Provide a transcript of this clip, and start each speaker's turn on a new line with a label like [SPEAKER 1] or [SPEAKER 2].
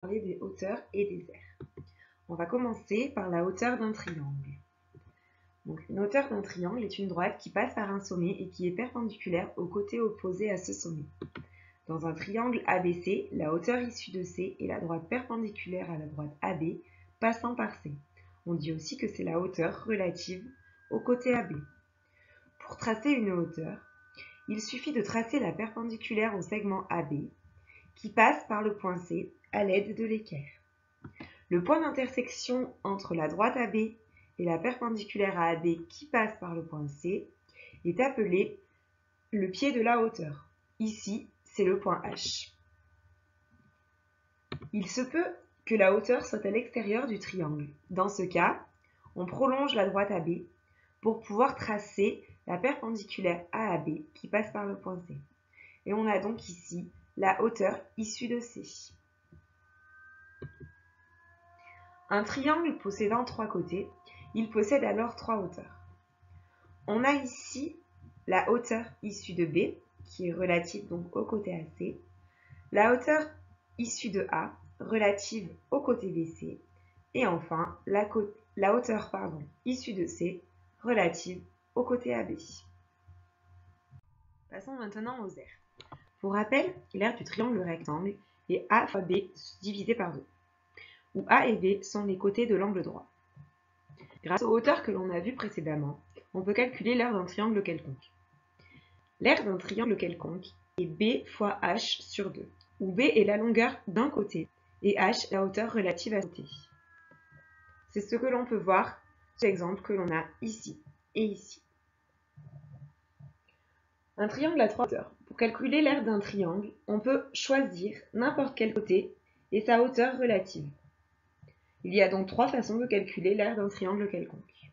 [SPEAKER 1] parler des hauteurs et des aires. On va commencer par la hauteur d'un triangle. Donc, une hauteur d'un triangle est une droite qui passe par un sommet et qui est perpendiculaire au côté opposé à ce sommet. Dans un triangle ABC, la hauteur issue de C est la droite perpendiculaire à la droite AB passant par C. On dit aussi que c'est la hauteur relative au côté AB. Pour tracer une hauteur, il suffit de tracer la perpendiculaire au segment AB qui passe par le point C à l'aide de l'équerre. Le point d'intersection entre la droite AB et la perpendiculaire à AB qui passe par le point C est appelé le pied de la hauteur. Ici, c'est le point H. Il se peut que la hauteur soit à l'extérieur du triangle. Dans ce cas, on prolonge la droite AB pour pouvoir tracer la perpendiculaire à AB qui passe par le point C. Et on a donc ici la hauteur issue de C. Un triangle possédant trois côtés, il possède alors trois hauteurs. On a ici la hauteur issue de B, qui est relative donc au côté AC, la hauteur issue de A, relative au côté BC, et enfin la hauteur issue de C, relative au côté AB. Passons maintenant aux aires. Pour rappel, l'aire du triangle rectangle est A fois B divisé par 2, où A et B sont les côtés de l'angle droit. Grâce aux hauteurs que l'on a vues précédemment, on peut calculer l'aire d'un triangle quelconque. L'aire d'un triangle quelconque est B fois H sur 2, où B est la longueur d'un côté et H la hauteur relative à ce côté. C'est ce que l'on peut voir sur l'exemple que l'on a ici et ici. Un triangle a trois hauteurs. Pour calculer l'aire d'un triangle, on peut choisir n'importe quel côté et sa hauteur relative. Il y a donc trois façons de calculer l'aire d'un triangle quelconque.